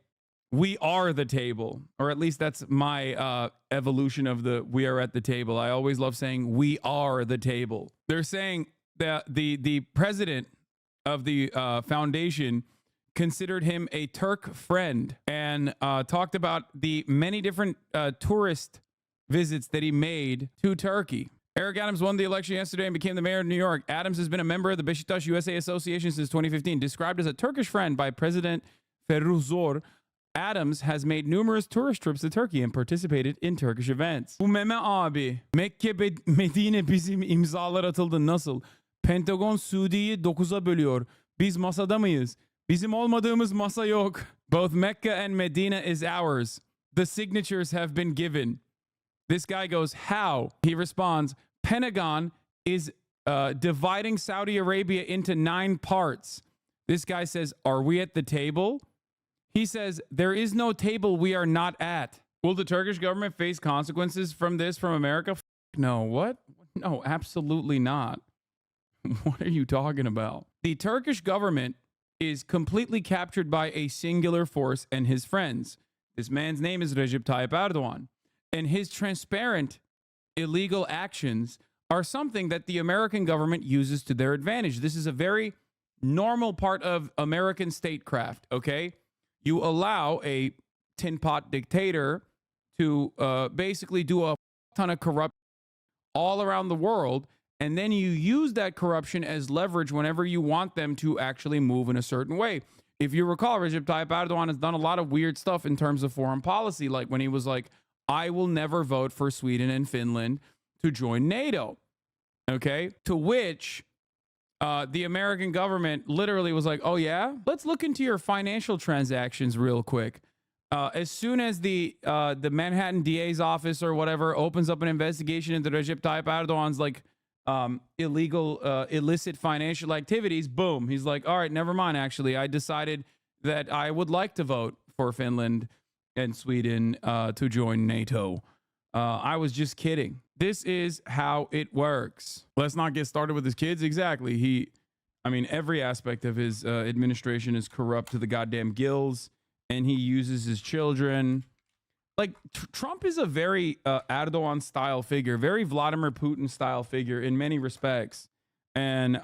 Speaker 1: we are the table. Or at least that's my evolution of the we are at the table. I always love saying we are the table. They're saying that the president of the foundation considered him a Turk friend and talked about the many different tourist visits that he made to Turkey. Eric Adams won the election yesterday and became the mayor of New York. Adams has been a member of the Beşiktaş USA Association since 2015. Described as a Turkish friend by President Ferruh Zor, Adams has made numerous tourist trips to Turkey and participated in Turkish events. Bu meme abi. Mekke Medine bizim imzalar atıldı nasıl? Pentagon Suudi'yi 9'a bölüyor. Biz masada mıyız? Bizim olmadığımız masa yok. Both Mecca and Medina is ours. The signatures have been given. This guy goes, how? He responds, Pentagon is dividing Saudi Arabia into 9 parts. This guy says, are we at the table? He says, there is no table we are not at. Will the Turkish government face consequences from this from America? No, what? No, absolutely not. What are you talking about? The Turkish government is completely captured by a singular force and his friends. This man's name is Recep Tayyip Erdogan. And his transparent illegal actions are something that the American government uses to their advantage. This is a very normal part of American statecraft, okay? You allow a tin pot dictator to basically do a ton of corruption all around the world, and then you use that corruption as leverage whenever you want them to actually move in a certain way. if you recall, Recep Tayyip Erdogan has done a lot of weird stuff in terms of foreign policy, like when he was like, I will never vote for Sweden and Finland to join NATO. Okay, to which the American government literally was like, oh yeah, let's look into your financial transactions real quick. As soon as the Manhattan DA's office or whatever opens up an investigation into Recep Tayyip Erdogan's like illicit financial activities, boom, he's like, all right, never mind. Actually, I decided that I would like to vote for Finland and Sweden to join NATO. I was just kidding. This is how it works. Let's not get started with his kids. Exactly. Every aspect of his administration is corrupt to the goddamn gills, and he uses his children. Like, Trump is a very Erdogan style figure, very Vladimir Putin style figure in many respects. And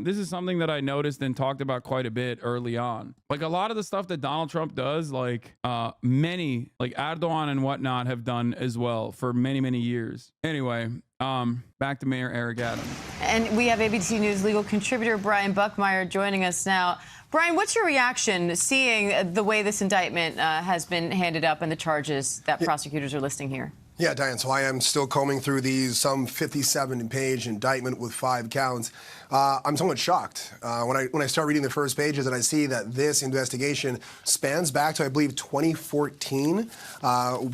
Speaker 1: this is something that I noticed and talked about quite a bit early on. Like, a lot of the stuff that Donald Trump does, like many, like Erdogan and whatnot, have done as well for many, many years. Anyway, back to Mayor Eric Adams.
Speaker 2: And we have ABC News legal contributor Brian Buckmeyer joining us now. Brian, what's your reaction seeing the way this indictment has been handed up and the charges that prosecutors are listing here?
Speaker 7: Yeah, Diane, so I am still combing through these some 57-page indictment with 5 counts. I'm somewhat shocked when I start reading the first pages and I see that this investigation spans back to, I believe, 2014,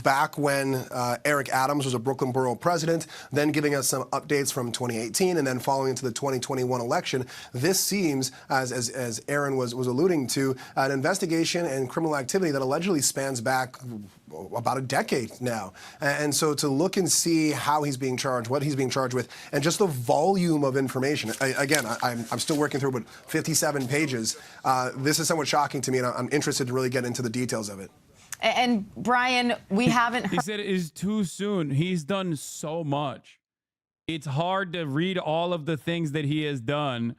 Speaker 7: back when Eric Adams was a Brooklyn borough president, then giving us some updates from 2018, and then following into the 2021 election. This seems, as Aaron was alluding to, an investigation and criminal activity that allegedly spans back about a decade now. And so to look and see how he's being charged, what he's being charged with, and just the volume of information. I'm still working through about 57 pages. This is somewhat shocking to me, and I'm interested to really get into the details of it.
Speaker 2: And Brian, we haven't heard.
Speaker 1: He said it is too soon. He's done so much. It's hard to read all of the things that he has done.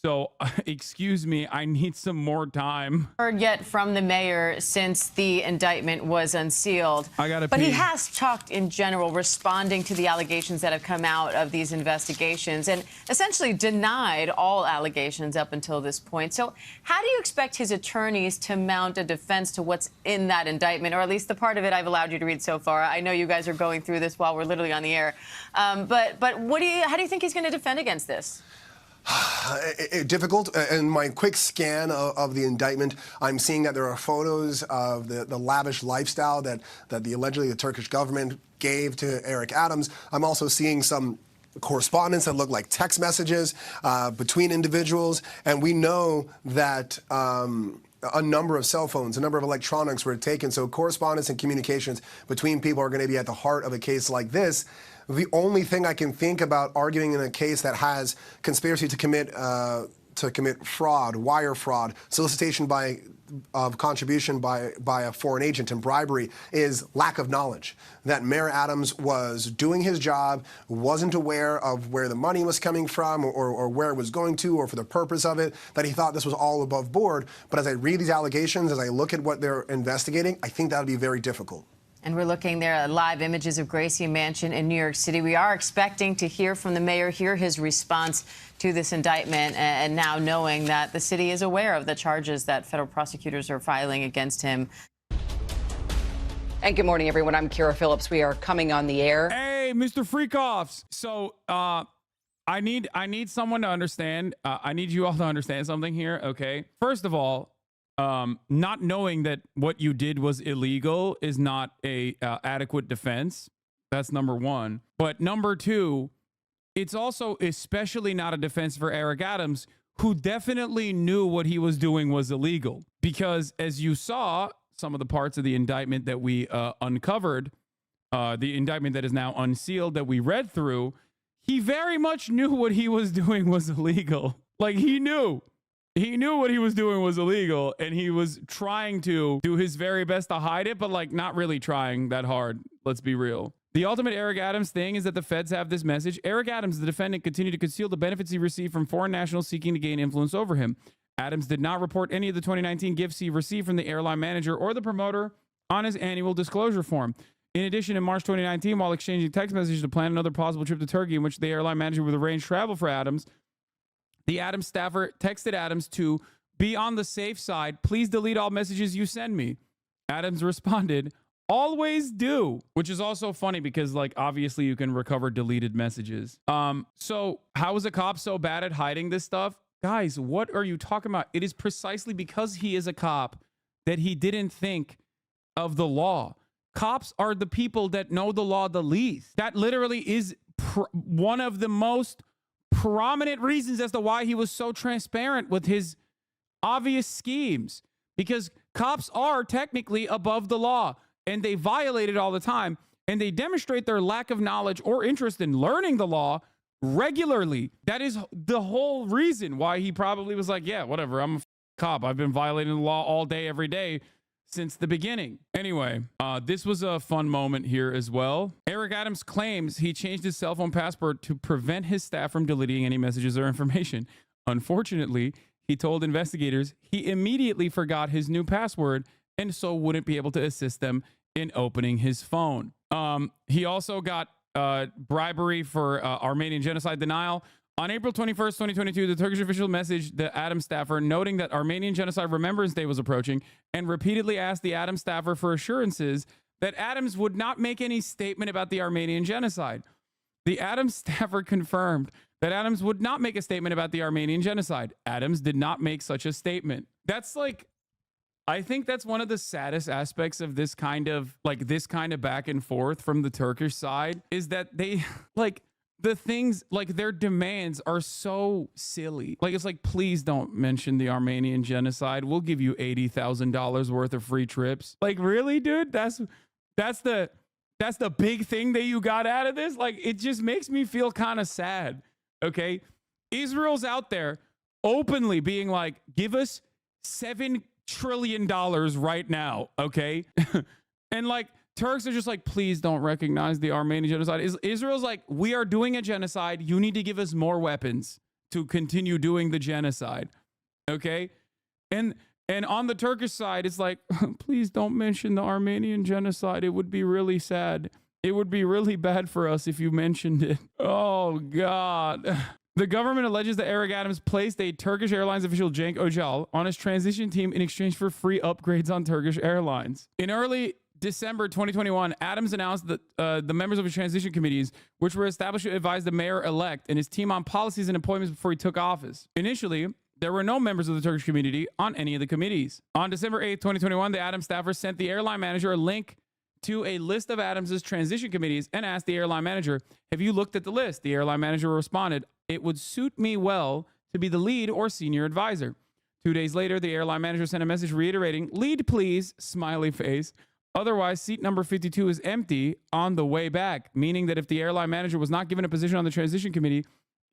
Speaker 1: So, excuse me, I need some more time.
Speaker 2: Heard yet from the mayor since the indictment was unsealed. But he has talked in general, responding to the allegations that have come out of these investigations and essentially denied all allegations up until this point. So how do you expect his attorneys to mount a defense to what's in that indictment, or at least the part of it I've allowed you to read so far? I know you guys are going through this while we're literally on the air. But how do you think he's going to defend against this?
Speaker 7: Difficult. In my quick scan of the indictment, I'm seeing that there are photos of the lavish lifestyle that allegedly the Turkish government gave to Eric Adams. I'm also seeing some correspondence that look like text messages between individuals, and we know that a number of cell phones, a number of electronics were taken. So correspondence and communications between people are going to be at the heart of a case like this. The only thing I can think about arguing in a case that has conspiracy to commit fraud, wire fraud, solicitation of contribution by a foreign agent, and bribery is lack of knowledge. That Mayor Adams was doing his job, wasn't aware of where the money was coming from or where it was going to or for the purpose of it, that he thought this was all above board. But as I read these allegations, as I look at what they're investigating, I think that would be very difficult.
Speaker 2: And we're looking there at live images of Gracie Mansion in New York City. We are expecting to hear from the mayor, hear his response to this indictment, and now knowing that the city is aware of the charges that federal prosecutors are filing against him.
Speaker 8: And good morning, everyone. I'm Kara Phillips. We are coming on the air.
Speaker 1: Hey, Mr. Freakoffs. So I need someone to understand. I need you all to understand something here, okay? First of all, not knowing that what you did was illegal is not a adequate defense. That's number one. But number two, it's also especially not a defense for Eric Adams, who definitely knew what he was doing was illegal. Because as you saw, some of the parts of the indictment that we uncovered, the indictment that is now unsealed that we read through, he very much knew what he was doing was illegal. Like, he knew. He knew what he was doing was illegal, and he was trying to do his very best to hide it, but like not really trying that hard. Let's be real. The ultimate Eric Adams thing is that the feds have this message. Eric Adams, the defendant, continued to conceal the benefits he received from foreign nationals seeking to gain influence over him. Adams did not report any of the 2019 gifts he received from the airline manager or the promoter on his annual disclosure form. In addition, in March 2019, while exchanging text messages to plan another possible trip to Turkey in which the airline manager would arrange travel for Adams, the Adams staffer texted Adams to be on the safe side. Please delete all messages you send me. Adams responded, always do, which is also funny because like obviously you can recover deleted messages. So how is a cop so bad at hiding this stuff? Guys, what are you talking about? It is precisely because he is a cop that he didn't think of the law. Cops are the people that know the law the least. That literally is one of the most prominent reasons as to why he was so transparent with his obvious schemes, because cops are technically above the law and they violate it all the time, and they demonstrate their lack of knowledge or interest in learning the law regularly. That is the whole reason why he probably was like, yeah, whatever, I'm a cop. I've been violating the law all day, every day since the beginning. Anyway, this was a fun moment here as well. Eric Adams claims he changed his cell phone password to prevent his staff from deleting any messages or information. Unfortunately, he told investigators he immediately forgot his new password and so wouldn't be able to assist them in opening his phone. He also got bribery for Armenian genocide denial. On April 21st, 2022, the Turkish official messaged the Adams staffer noting that Armenian Genocide Remembrance Day was approaching and repeatedly asked the Adams staffer for assurances that Adams would not make any statement about the Armenian genocide. The Adams staffer confirmed that Adams would not make a statement about the Armenian genocide. Adams did not make such a statement. That's like, I think that's one of the saddest aspects of this kind of back and forth from the Turkish side, is that they like the things, like their demands are so silly. Like, it's like, please don't mention the Armenian genocide. We'll give you $80,000 worth of free trips. Like, really, dude? That's the big thing that you got out of this? Like, it just makes me feel kind of sad. Okay. Israel's out there openly being like, give us $7 trillion right now. Okay. And like, Turks are just like, please don't recognize the Armenian genocide. Israel's like, we are doing a genocide. You need to give us more weapons to continue doing the genocide. Okay. And on the Turkish side, it's like, please don't mention the Armenian genocide. It would be really sad. It would be really bad for us if you mentioned it. Oh, God. The government alleges that Eric Adams placed a Turkish Airlines official, Cenk Öcal, on his transition team in exchange for free upgrades on Turkish Airlines. In early December 2021, Adams announced that the members of his transition committees, which were established to advise the mayor-elect and his team on policies and appointments before he took office. Initially, there were no members of the Turkish community on any of the committees. On December 8th, 2021, the Adams staffers sent the airline manager a link to a list of Adams's transition committees and asked the airline manager, have you looked at the list? The airline manager responded, it would suit me well to be the lead or senior advisor. 2 days later, the airline manager sent a message reiterating, lead please, smiley face. Otherwise, seat number 52 is empty on the way back, meaning that if the airline manager was not given a position on the transition committee,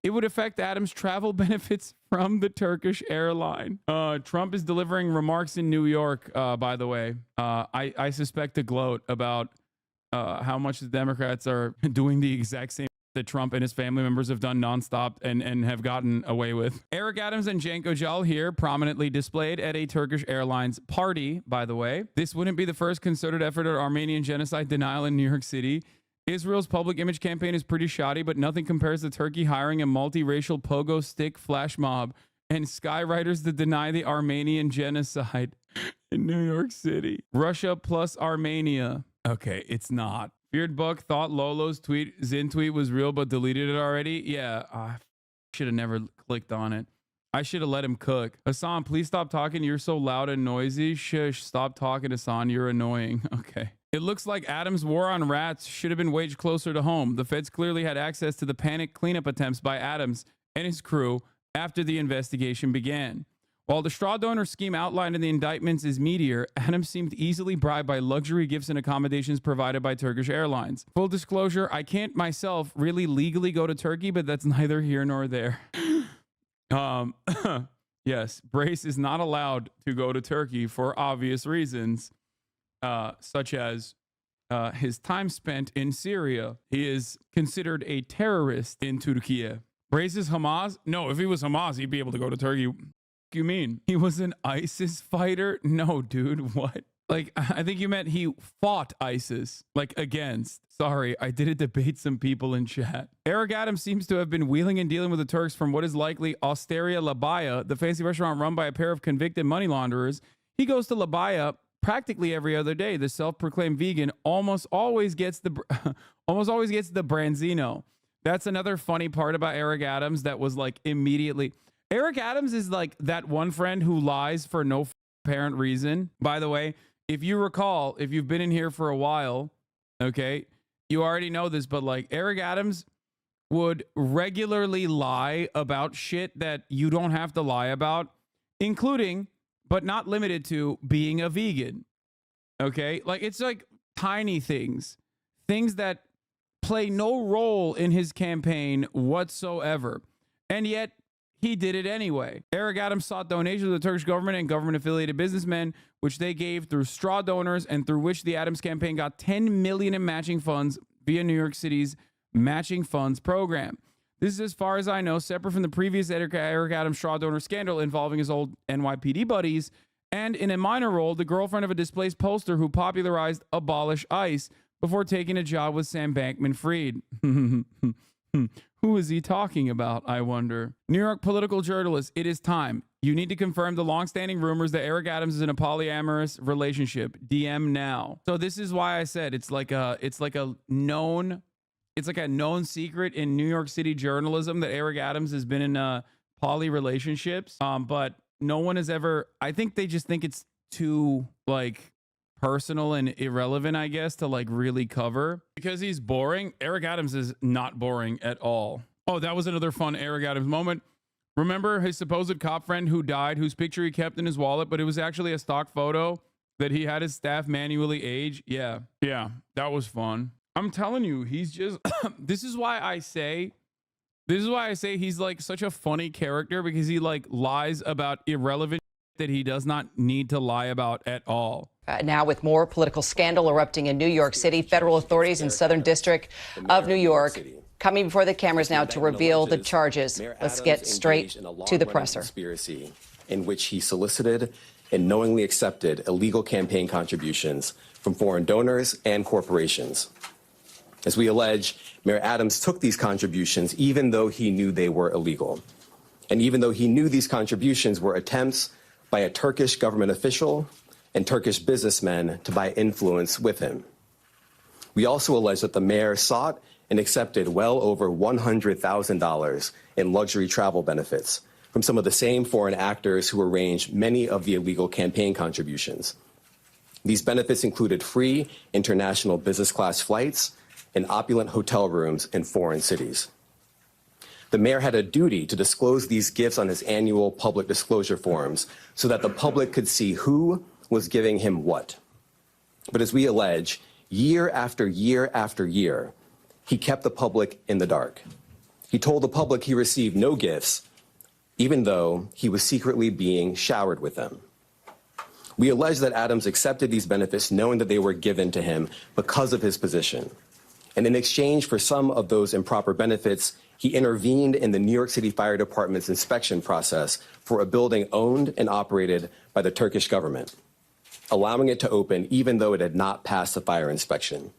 Speaker 1: it would affect Adams' travel benefits from the Turkish airline. Trump is delivering remarks in New York, by the way. I suspect to gloat about how much the Democrats are doing the exact same that Trump and his family members have done nonstop and have gotten away with. Eric Adams and Cenk Öcal here prominently displayed at a Turkish Airlines party, by the way. This wouldn't be the first concerted effort at Armenian genocide denial in New York City. Israel's public image campaign is pretty shoddy, but nothing compares to Turkey hiring a multiracial pogo stick flash mob and skywriters to deny the Armenian genocide in New York City. Russia plus Armenia. Okay, it's not. Feared Buck thought Lolo's Zin tweet was real, but deleted it already. Yeah, I should have never clicked on it. I should have let him cook. Hasan, please stop talking. You're so loud and noisy. Shush, stop talking, Hasan. You're annoying. Okay. It looks like Adams' war on rats should have been waged closer to home. The feds clearly had access to the panic cleanup attempts by Adams and his crew after the investigation began. While the straw donor scheme outlined in the indictments is meatier, Adams seemed easily bribed by luxury gifts and accommodations provided by Turkish Airlines. Full disclosure, I can't myself really legally go to Turkey, but that's neither here nor there. Yes, Brace is not allowed to go to Turkey for obvious reasons, such as his time spent in Syria. He is considered a terrorist in Turkey. Brace is Hamas? No, if he was Hamas, he'd be able to go to Turkey. You mean he was an ISIS fighter? No, dude, what? Like, I think you meant he fought ISIS, like against. Sorry, I did debate some people in chat. Eric Adams seems to have been wheeling and dealing with the Turks from what is likely Osteria Labaya, the fancy restaurant run by a pair of convicted money launderers. He goes to Labaya practically every other day. The self-proclaimed vegan almost always gets the branzino. That's another funny part about Eric Adams that was like immediately. Eric Adams is like that one friend who lies for no apparent reason. By the way, if you recall, if you've been in here for a while, okay, you already know this, but like Eric Adams would regularly lie about shit that you don't have to lie about, including, but not limited to, being a vegan. Okay? Like, it's like tiny things that play no role in his campaign whatsoever. And yet, he did it anyway. Eric Adams sought donations of the Turkish government and government-affiliated businessmen, which they gave through straw donors, and through which the Adams campaign got $10 million in matching funds via New York City's matching funds program. This is, as far as I know, separate from the previous Eric Adams straw donor scandal involving his old NYPD buddies, and in a minor role, the girlfriend of a displaced pollster who popularized Abolish ICE before taking a job with Sam Bankman-Fried. Who is he talking about, I wonder? New York political journalist, it is time. You need to confirm the longstanding rumors that Eric Adams is in a polyamorous relationship. DM now. So this is why I said it's like a known secret in New York City journalism that Eric Adams has been in poly relationships. But no one has ever. I think they just think it's too like personal and irrelevant, I guess, to like really cover, because he's boring. Eric Adams is not boring at all. Oh, that was another fun Eric Adams moment. Remember his supposed cop friend who died, whose picture he kept in his wallet, but it was actually a stock photo that he had his staff manually age? Yeah, that was fun. I'm telling you, he's just this is why I say he's like such a funny character, because he like lies about irrelevant that he does not need to lie about at all.
Speaker 8: Now, with more political scandal erupting in New York City, federal authorities in Southern District of New York coming before the cameras now to reveal the charges. Let's get straight to the presser.
Speaker 9: Conspiracy in which he solicited and knowingly accepted illegal campaign contributions from foreign donors and corporations. As we allege, Mayor Adams took these contributions even though he knew they were illegal, and even though he knew these contributions were attempts by a Turkish government official and Turkish businessmen to buy influence with him. We also allege that the mayor sought and accepted well over $100,000 in luxury travel benefits from some of the same foreign actors who arranged many of the illegal campaign contributions. These benefits included free international business class flights and opulent hotel rooms in foreign cities. The mayor had a duty to disclose these gifts on his annual public disclosure forms so that the public could see who was giving him what. But as we allege, year after year after year, he kept the public in the dark. He told the public he received no gifts, even though he was secretly being showered with them. We allege that Adams accepted these benefits knowing that they were given to him because of his position. And in exchange for some of those improper benefits, he intervened in the New York City Fire Department's inspection process for a building owned and operated by the Turkish government, allowing it to open even though it had not passed the fire inspection.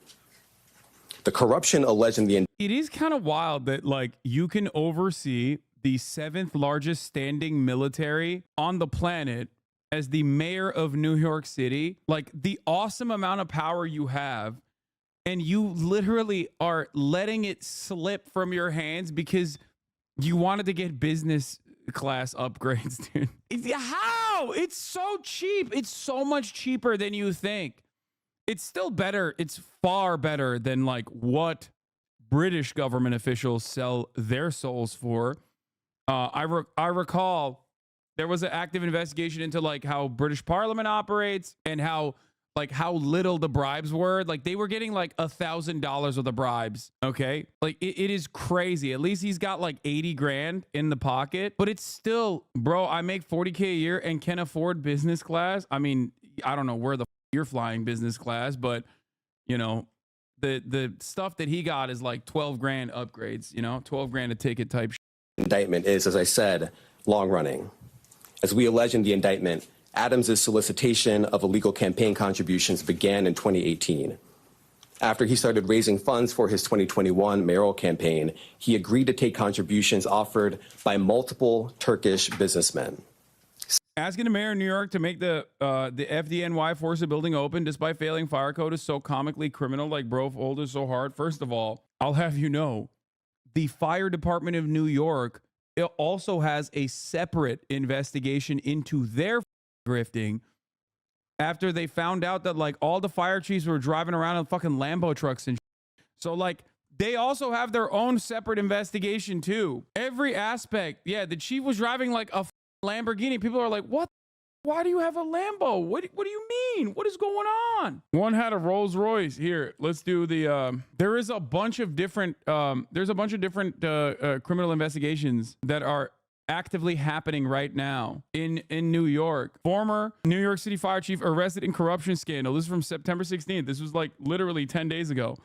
Speaker 9: The corruption alleged in the...
Speaker 1: It is kind of wild that like you can oversee the 7th largest standing military on the planet as the mayor of New York City, like the awesome amount of power you have, and you literally are letting it slip from your hands because you wanted to get business class upgrades, dude. How? It's so cheap. It's so much cheaper than you think. It's still better. It's far better than like what British government officials sell their souls for. I recall there was an active investigation into like how British Parliament operates and how little the bribes were. Like they were getting like $1,000 of the bribes. Okay. Like it is crazy. At least he's got like 80 grand in the pocket, but it's still, bro, I make 40K a year and can afford business class. I mean, I don't know where the you're flying business class, but you know, the stuff that he got is like 12 grand upgrades, you know, 12 grand a ticket type.
Speaker 9: Indictment is, as I said, long running. As we allege in the indictment, Adams' solicitation of illegal campaign contributions began in 2018. After he started raising funds for his 2021 mayoral campaign, he agreed to take contributions offered by multiple Turkish businessmen.
Speaker 1: Asking the mayor of New York to make the FDNY Forza building open despite failing fire code is so comically criminal, like bro fold is so hard. First of all, I'll have you know, the fire department of New York, it also has a separate investigation into their grifting after they found out that like all the fire chiefs were driving around in fucking Lambo trucks and shit. So like they also have their own separate investigation too. Every aspect. Yeah, the chief was driving like a Lamborghini. People are like, what? Why do you have a Lambo? What do you mean? What is going on? One had a Rolls Royce. Here, let's do the there is a bunch of different criminal investigations that are actively happening right now in New York. Former New York City fire chief arrested in corruption scandal. This is from September 16th. This was like literally 10 days ago.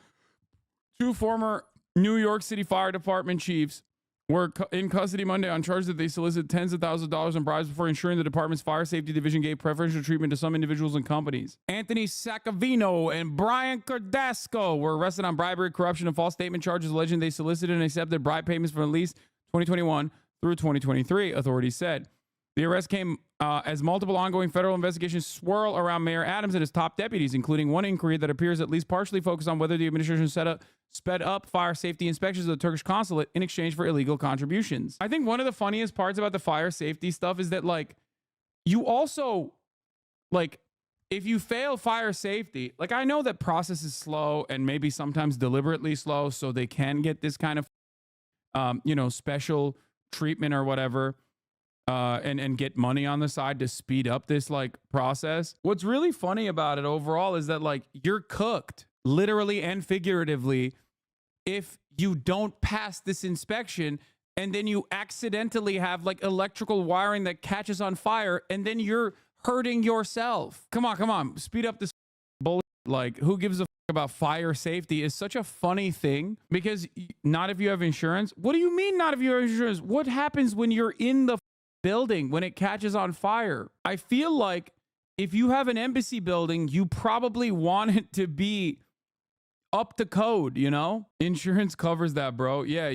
Speaker 1: 2 former New York City fire department chiefs were in custody Monday on charges that they solicited tens of thousands of dollars in bribes before ensuring the department's fire safety division gave preferential treatment to some individuals and companies. Anthony Saccavino and Brian Cardasco were arrested on bribery, corruption, and false statement charges alleging they solicited and accepted bribe payments from at least 2021 through 2023, authorities said. The arrest came as multiple ongoing federal investigations swirl around Mayor Adams and his top deputies, including one inquiry that appears at least partially focused on whether the administration sped up fire safety inspections of the Turkish consulate in exchange for illegal contributions. I think one of the funniest parts about the fire safety stuff is that, like, you also, like, if you fail fire safety, like, I know that process is slow and maybe sometimes deliberately slow, so they can get this kind of, special treatment or whatever. And get money on the side to speed up this like process. What's really funny about it overall is that like you're cooked literally and figuratively if you don't pass this inspection and then you accidentally have like electrical wiring that catches on fire and then you're hurting yourself. Come on, speed up this bullshit. Like, who gives a about fire safety is such a funny thing because not if you have insurance. What do you mean not if you have insurance? What happens when you're in the building when it catches on fire? I feel like if you have an embassy building, you probably want it to be up to code, you know? Insurance covers that, bro. Yeah,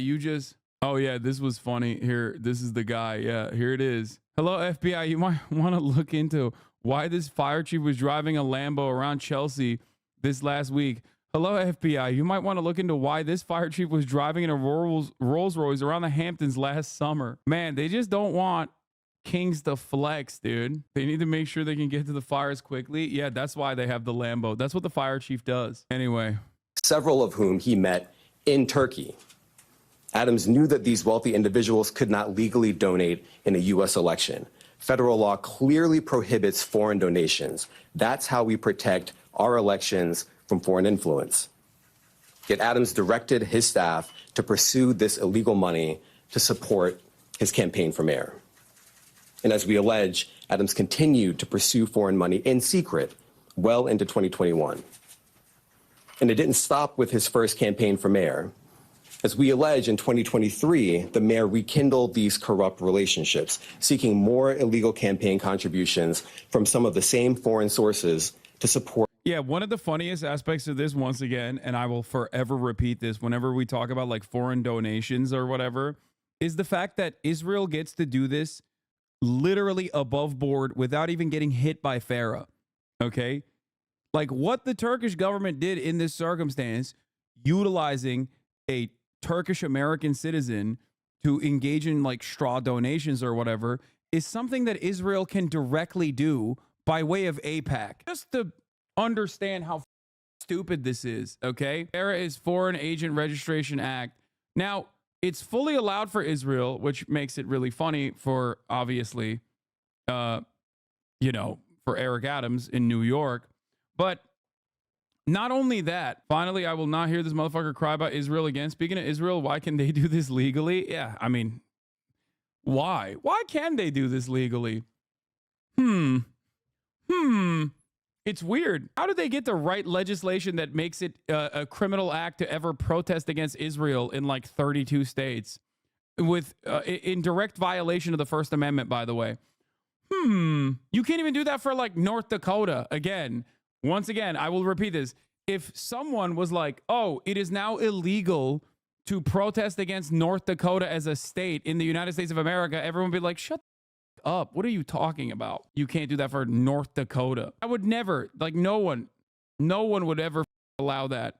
Speaker 1: oh yeah, this was funny. Here, this is the guy. Yeah, here it is. Hello, FBI. You might want to look into why this fire chief was driving a Lambo around Chelsea this last week. Hello, FBI. You might want to look into why this fire chief was driving in a Rolls Royce around the Hamptons last summer. Man, they just don't want kings to flex, dude. They need to make sure they can get to the fires quickly. Yeah, that's why they have the Lambo. That's what the fire chief does. Anyway.
Speaker 9: Several of whom he met in Turkey. Adams knew that these wealthy individuals could not legally donate in a U.S. election. Federal law clearly prohibits foreign donations. That's how we protect our elections from foreign influence. Yet Adams directed his staff to pursue this illegal money to support his campaign for mayor. And as we allege, Adams continued to pursue foreign money in secret well into 2021. And it didn't stop with his first campaign for mayor. As we allege, in 2023, the mayor rekindled these corrupt relationships, seeking more illegal campaign contributions from some of the same foreign sources to support.
Speaker 1: Yeah, one of the funniest aspects of this, once again, and I will forever repeat this whenever we talk about like foreign donations or whatever, is the fact that Israel gets to do this literally above board without even getting hit by FARA. Okay? Like what the Turkish government did in this circumstance, utilizing a Turkish American citizen to engage in like straw donations or whatever, is something that Israel can directly do by way of AIPAC. Just to understand how stupid this is, okay? FARA is Foreign Agent Registration Act. Now, it's fully allowed for Israel, which makes it really funny for, obviously, for Eric Adams in New York. But not only that, finally, I will not hear this motherfucker cry about Israel again. Speaking of Israel, why can they do this legally? Yeah, I mean, why? Why can they do this legally? It's weird. How do they get the right legislation that makes it a criminal act to ever protest against Israel in like 32 states with in direct violation of the First Amendment, by the way? You can't even do that for like North Dakota. Once again, I will repeat this. If someone was like, oh, it is now illegal to protest against North Dakota as a state in the United States of America, everyone would be like, shut the up. What are you talking about? You can't do that for North Dakota. I would never, like no one would ever allow that.